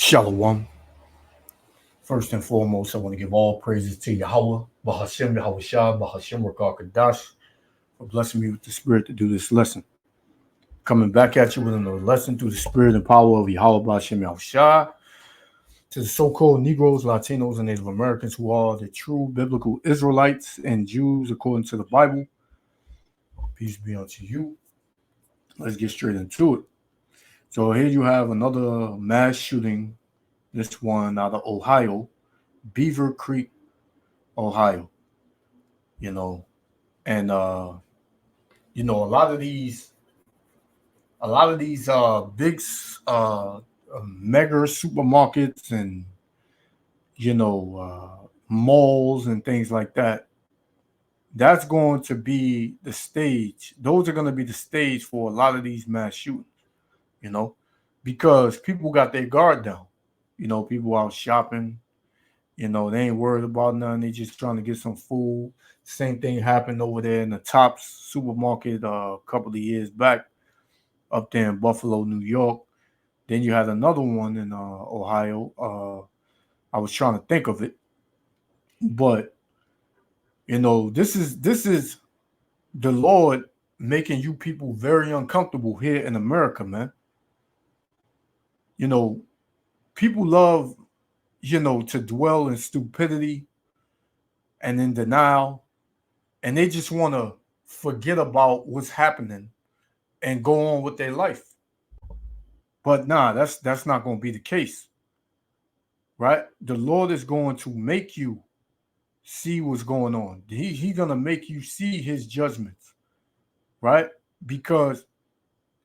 Shalom. First and foremost, I want to give all praises to Yahweh, Bahashem, Yahweh Shah, Bahashem, Rakar Kadash, for blessing me with the spirit to do this lesson. Coming back at you with another lesson through the spirit and power of Yahweh, Bahashem, Yahweh Shah, to the so-called Negroes, Latinos, and Native Americans who are the true biblical Israelites and Jews according to the Bible. Peace be unto you. Let's get straight into it. So here you have another mass shooting, this one out of Ohio, Beaver Creek, Ohio. And a lot of these big mega supermarkets and malls and things like that. That's going to be the stage. Those are going to be the stage for a lot of these mass shootings, because people got their guard down. People out shopping. They ain't worried about nothing. They just trying to get some food. Same thing happened over there in the Tops supermarket a couple of years back up there in Buffalo, New York. Then you had another one in Ohio. I was trying to think of it. But, this is the Lord making you people very uncomfortable here in America, man. People love, to dwell in stupidity and in denial. And they just want to forget about what's happening and go on with their life. But nah, that's not going to be the case. Right? The Lord is going to make you see what's going on. He's going to make you see his judgments. Right? Because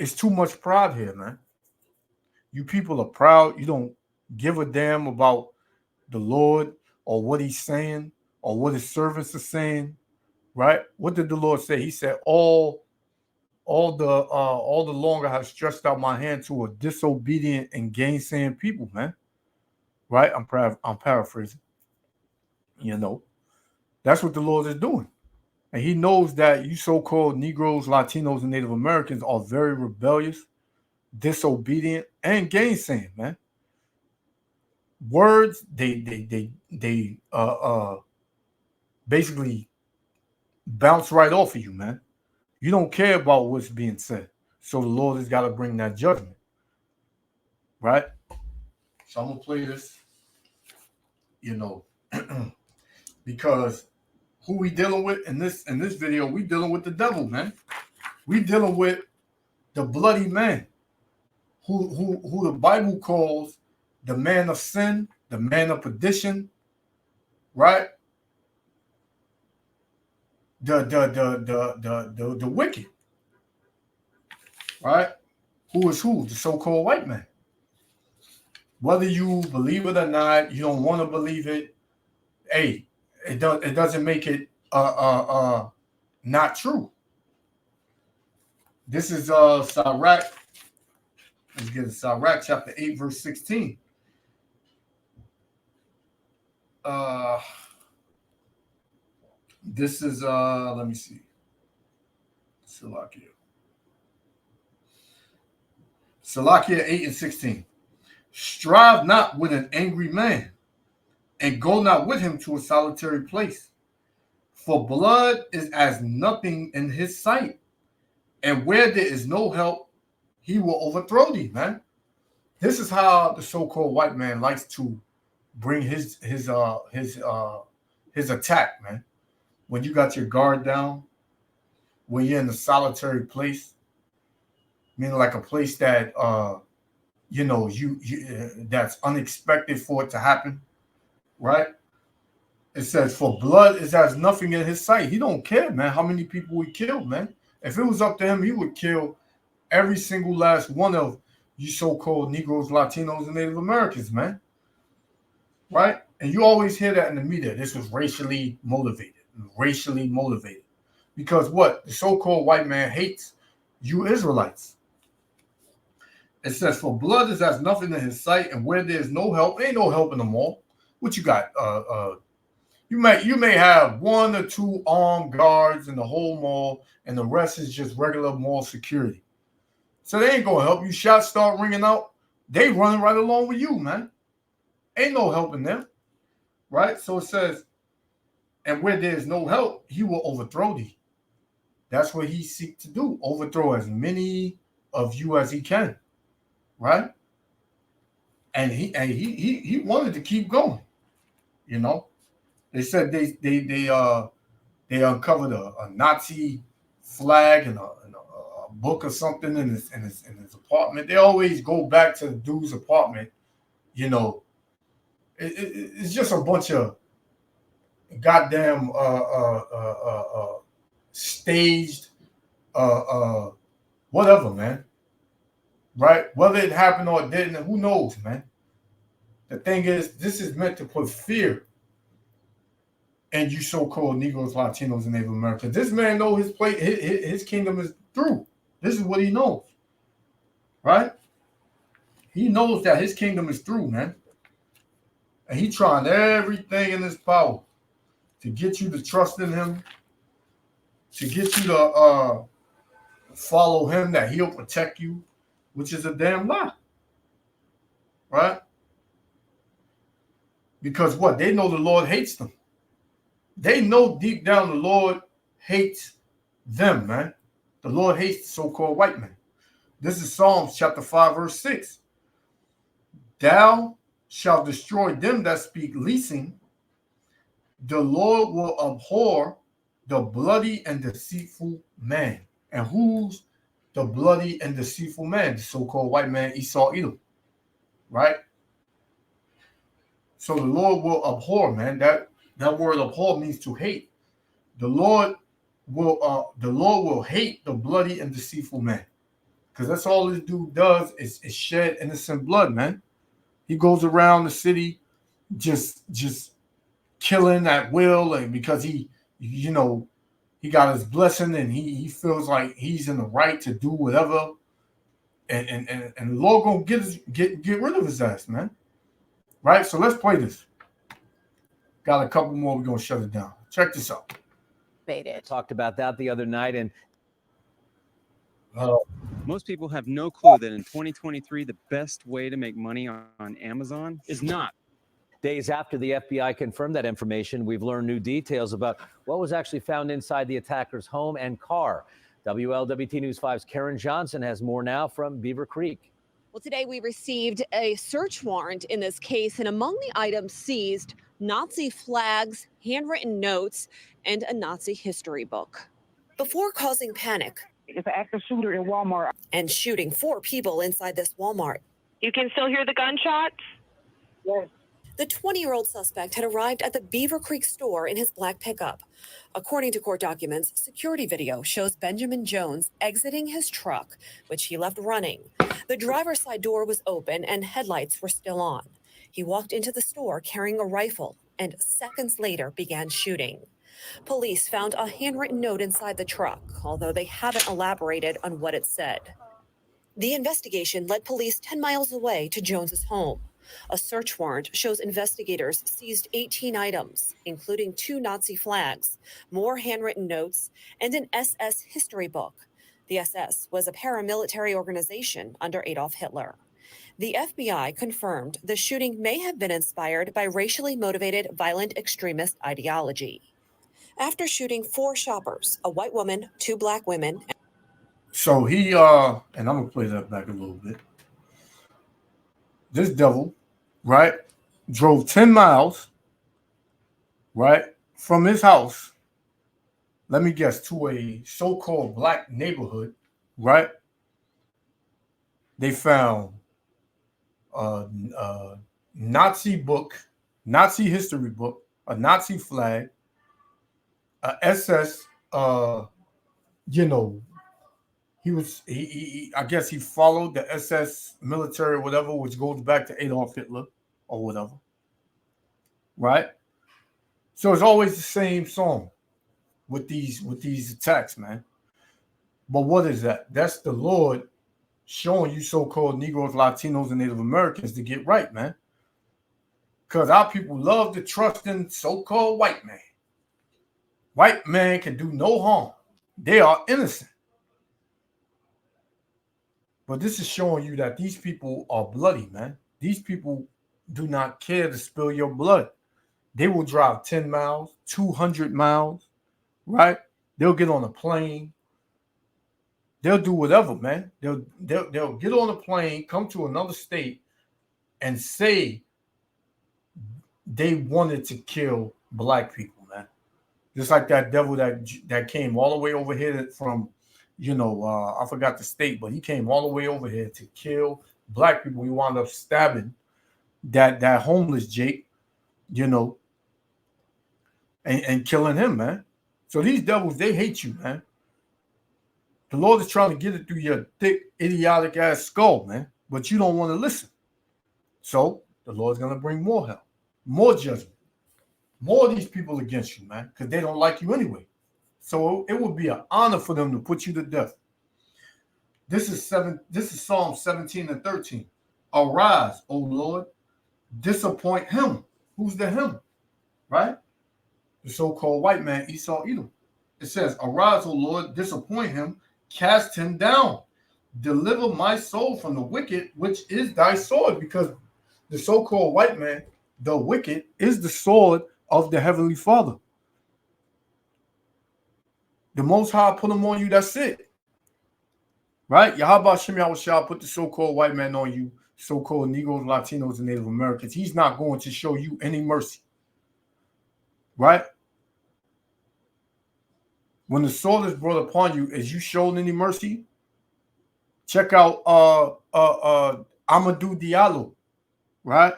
it's too much pride here, man. You people are proud. You don't give a damn about the Lord or what he's saying or what his servants are saying. Right? What did the Lord say? He said, all the longer I have stretched out my hand to a disobedient and gainsaying people, man. Right? I'm paraphrasing. That's what the Lord is doing. And he knows that you so-called Negroes, Latinos, and Native Americans are very rebellious, disobedient, and gainsaying, man. Words, they basically bounce right off of you, man. You don't care about what's being said. So the Lord has got to bring that judgment. Right? So I'm going to play this, because who we dealing with in this video, we dealing with the devil, man. We dealing with the bloody man who the Bible calls the man of sin, the man of perdition, right? The wicked, right? Who is who? The so-called white man. Whether you believe it or not, you don't want to believe it. Hey, it doesn't make it not true. This is Sirach. Let's get it. Sirach chapter 8, verse 16. This is let me see. Salakia 8 and 16. Strive not with an angry man, and go not with him to a solitary place. For blood is as nothing in his sight, and where there is no help, he will overthrow thee, man. This is how the so-called white man likes to bring his attack, man. When you got your guard down, when you're in a solitary place, meaning like a place that that's unexpected for it to happen, right? It says, for blood is as nothing in his sight. He don't care, man, how many people he killed, man. If it was up to him, he would kill every single last one of you so-called Negroes, Latinos, and Native Americans, man. Right? And you always hear that in the media. This was racially motivated. Because what? The so-called white man hates you Israelites. It says, for blood is as nothing in his sight, and where there's no help, ain't no help in the mall. What you got? You may have one or two armed guards in the whole mall, and the rest is just regular mall security. So they ain't gonna help you. Shots start ringing out. they running right along with you, man. Ain't no helping them, right? So it says, and where there's no help, he will overthrow thee. That's what he seek to do, overthrow as many of you as he can, right? And he wanted to keep going, you know. They said they uncovered a Nazi flag and a book or something in his apartment. They always go back to the dude's apartment, you know. It's just a bunch of goddamn staged whatever, man. Right? Whether it happened or it didn't, who knows, man. The thing is, this is meant to put fear in you so-called Negroes, Latinos, and Native Americans. This man knows his place, his kingdom is through. This is what he knows. Right? He knows that his kingdom is through, man. And he trying everything in his power to get you to trust in him, to get you to follow him, that he'll protect you, which is a damn lie. Right? Because what? They know the Lord hates them. They know deep down the Lord hates them, man. The Lord hates the so-called white man. This is Psalms chapter 5, verse 6. Thou shalt destroy them that speak leasing. The Lord will abhor the bloody and deceitful man. And who's the bloody and deceitful man? The so-called white man, Esau, Edom. Right? So the Lord will abhor, man. That word abhor means to hate. The Lord will hate the bloody and deceitful man. Because that's all this dude does is shed innocent blood, man. He goes around the city just killing at will, and because he got his blessing and he feels like he's in the right to do whatever. And the Lord gonna get rid of his ass, man. Right? So let's play this. Got a couple more, we're gonna shut it down. Check this out. Talked about that the other night, and most people have no clue that in 2023, the best way to make money on Amazon is not. Days after the FBI confirmed that information, we've learned new details about what was actually found inside the attacker's home and car. WLWT News 5's Karen Johnson has more now from Beaver Creek. Well, today we received a search warrant in this case, and among the items seized, Nazi flags, handwritten notes, and a Nazi history book. Before causing panic, it's an active shooter in Walmart and shooting 4 people inside this Walmart. You can still hear the gunshots? Yes. The 20-year-old suspect had arrived at the Beaver Creek store in his black pickup. According to court documents, security video shows Benjamin Jones exiting his truck, which he left running. The driver's side door was open and headlights were still on. He walked into the store carrying a rifle and seconds later began shooting. Police found a handwritten note inside the truck, although they haven't elaborated on what it said. The investigation led police 10 miles away to Jones's home. A search warrant shows investigators seized 18 items, including 2 Nazi flags, more handwritten notes, and an SS history book. The SS was a paramilitary organization under Adolf Hitler. The FBI confirmed the shooting may have been inspired by racially motivated violent extremist ideology. After shooting 4 shoppers, a white woman, 2 black women. So he and I'm gonna play that back a little bit. This devil, right, drove 10 miles, right, from his house, let me guess, to a so-called black neighborhood, right? They found a Nazi book, Nazi history book, a Nazi flag, a SS, he I guess he followed the SS military or whatever, which goes back to Adolf Hitler or whatever. Right? So it's always the same song with these attacks, man. But what is that? That's the Lord showing you so-called Negroes, Latinos, and Native Americans to get right, man. Because our people love to trust in so-called white man. White man can do no harm. They are innocent. But this is showing you that these people are bloody, man. These people do not care to spill your blood. They will drive 10 miles, 200 miles, right? They'll get on a plane. They'll do whatever, man. They'll get on a plane, come to another state, and say they wanted to kill black people, man. Just like that devil that came all the way over here from, I forgot the state, but he came all the way over here to kill black people. He wound up stabbing that homeless Jake, and killing him, man. So these devils, they hate you, man. The Lord is trying to get it through your thick, idiotic ass skull, man. But you don't want to listen. So the Lord's going to bring more hell, more judgment, more of these people against you, man, because they don't like you anyway. So it would be an honor for them to put you to death. This is Psalm 17 and 13. Arise, O Lord, disappoint him. Who's the him? Right? The so-called white man, Esau Edom. It says, arise, O Lord, disappoint him, cast him down. Deliver my soul from the wicked, which is thy sword. Because the so-called white man, the wicked, is the sword of the Heavenly Father. The Most High put him on you, that's it. Right? Yahweh Shem Yahushua put the so-called white man on you, so-called Negroes, Latinos, and Native Americans. He's not going to show you any mercy. Right? When the sword is brought upon you, is you shown any mercy? Check out Amadou Diallo, right?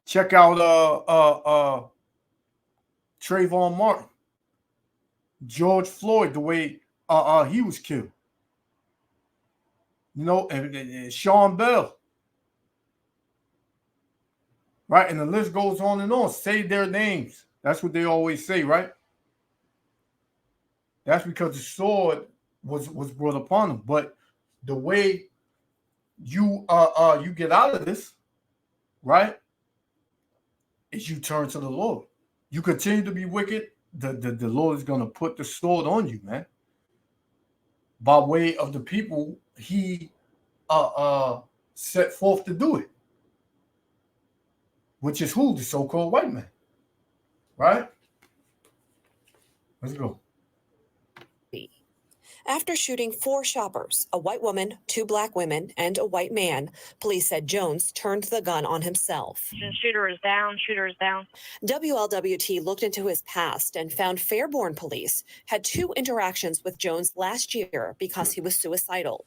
Check out Trayvon Martin, George Floyd, the way he was killed. And Sean Bell. Right? And the list goes on and on. Say their names. That's what they always say, right? That's because the sword was brought upon them. But the way you get out of this, right, is you turn to the Lord. You continue to be wicked, the Lord is going to put the sword on you, man. By way of the people he set forth to do it. Which is who? The so-called white man. Right? Let's go. After shooting 4 shoppers, a white woman, 2 black women, and a white man, police said Jones turned the gun on himself. Shooter is down. Shooter is down. WLWT looked into his past and found Fairborn police had 2 interactions with Jones last year because he was suicidal.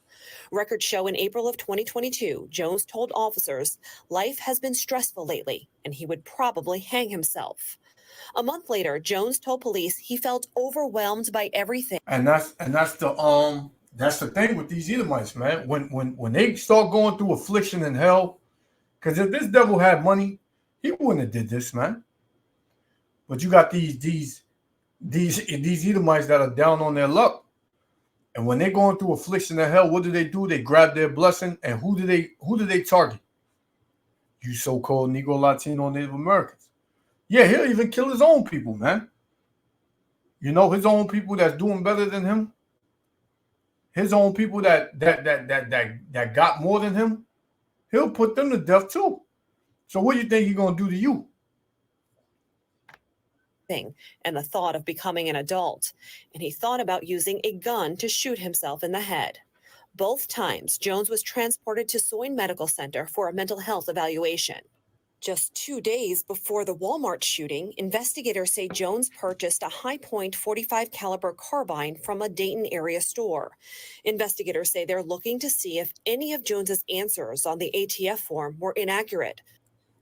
Records show in April of 2022, Jones told officers, life has been stressful lately, and he would probably hang himself. A month later, Jones told police he felt overwhelmed by everything. And that's the thing with these Edomites, man. When they start going through affliction and hell, because if this devil had money, he wouldn't have did this, man. But you got these Edomites that are down on their luck, and when they're going through affliction and hell, what do? They grab their blessing, and who do they target? You so-called Negro, Latino, Native Americans. Yeah, he'll even kill his own people, man. His own people that's doing better than him. His own people that got more than him. He'll put them to death too. So what do you think he's gonna do to you? And the thought of becoming an adult, and he thought about using a gun to shoot himself in the head. Both times, Jones was transported to Soin Medical Center for a mental health evaluation. Just 2 days before the Walmart shooting, investigators say Jones purchased a Hi-Point .45 caliber carbine from a Dayton area store. Investigators say they're looking to see if any of Jones's answers on the ATF form were inaccurate.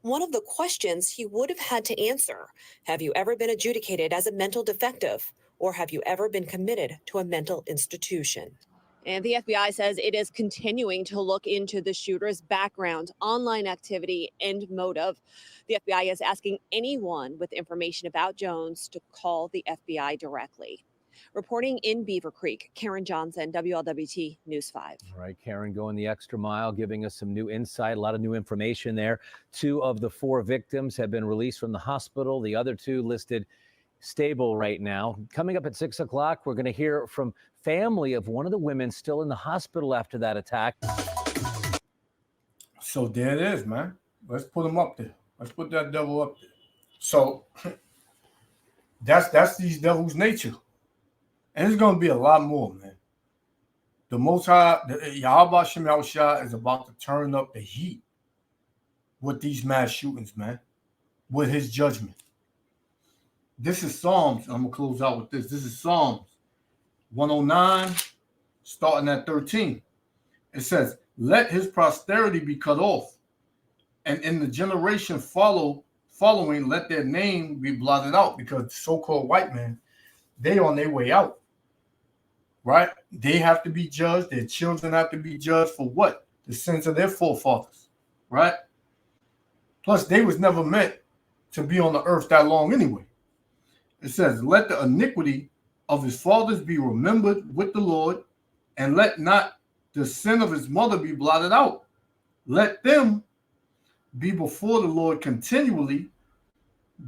One of the questions he would have had to answer, have you ever been adjudicated as a mental defective, or have you ever been committed to a mental institution? And the FBI says it is continuing to look into the shooter's background, online activity, and motive. The FBI is asking anyone with information about Jones to call the FBI directly. Reporting in Beaver Creek, Karen Johnson, WLWT News 5. All right, Karen, going the extra mile, giving us some new insight, a lot of new information there. 2 of the 4 victims have been released from the hospital. The other 2 listed stable right now. Coming up at 6 o'clock, we're going to hear from family of one of the women still in the hospital after that attack. So there it is, man. Let's put him up there. Let's put that devil up there. So that's these devils' nature. And there's going to be a lot more, man. The Most High, Yahweh Shem Yahushua, is about to turn up the heat with these mass shootings, man, with his judgment. This is Psalms. I'm going to close out with this. This is Psalms 109, starting at 13. It says, let his posterity be cut off, and in the generation following, let their name be blotted out, because the so-called white man, they on their way out, right? They have to be judged. Their children have to be judged for what? The sins of their forefathers, right? Plus, they was never meant to be on the earth that long anyway. It says, let the iniquity of his fathers be remembered with the Lord, and let not the sin of his mother be blotted out. Let them be before the Lord continually,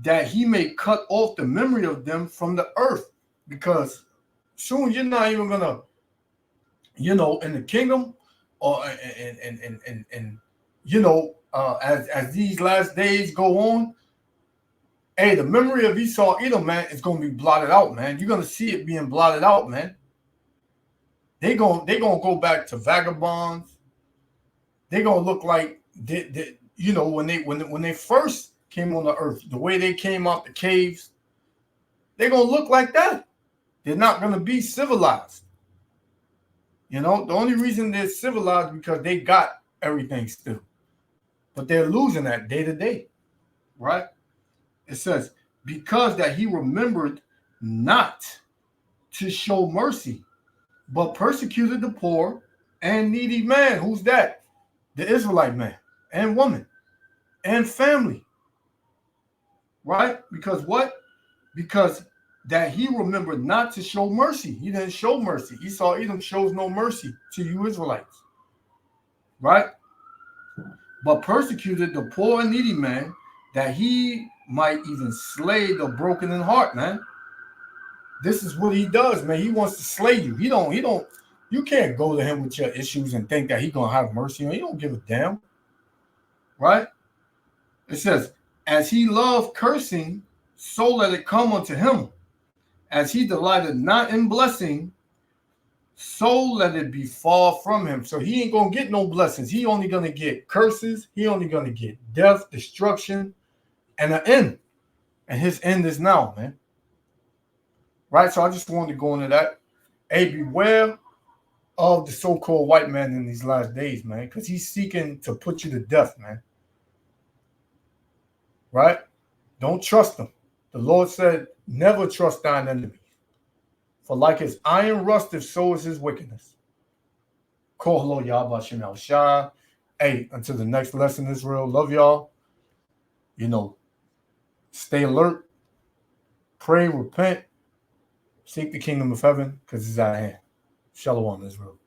that he may cut off the memory of them from the earth. Because soon you're not even gonna, in the kingdom, or as these last days go on, hey, the memory of Esau Edom, man, is gonna be blotted out, man. You're gonna see it being blotted out, man. They gonna go back to vagabonds. They gonna look like when they first came on the earth, the way they came out the caves, they're gonna look like that. They're not gonna be civilized. The only reason they're civilized because they got everything still, but they're losing that day to day, right? It says, because that he remembered not to show mercy, but persecuted the poor and needy man. Who's that? The Israelite man and woman and family. Right? Because what? Because that he remembered not to show mercy. He didn't show mercy. Esau Edom shows no mercy to you Israelites. Right? But persecuted the poor and needy man, that he might even slay the broken in heart, man. This is what he does, man. He wants to slay you. You can't go to him with your issues and think that he's going to have mercy on you. He don't give a damn. Right? It says, as he loved cursing, so let it come unto him. As he delighted not in blessing, so let it be far from him. So he ain't going to get no blessings. He only going to get curses. He only going to get death, destruction, and an end. And his end is now, man. Right? So I just wanted to go into that. Hey, beware of the so-called white man in these last days, man, because he's seeking to put you to death, man. Right? Don't trust him. The Lord said, never trust thine enemy. For like his iron rusteth, so is his wickedness. Call hello, Yahweh Shem Yahushua. Hey, until the next lesson, Israel. Love y'all. Stay alert. Pray, repent. Seek the kingdom of heaven, because it's at hand. Shalom, Israel.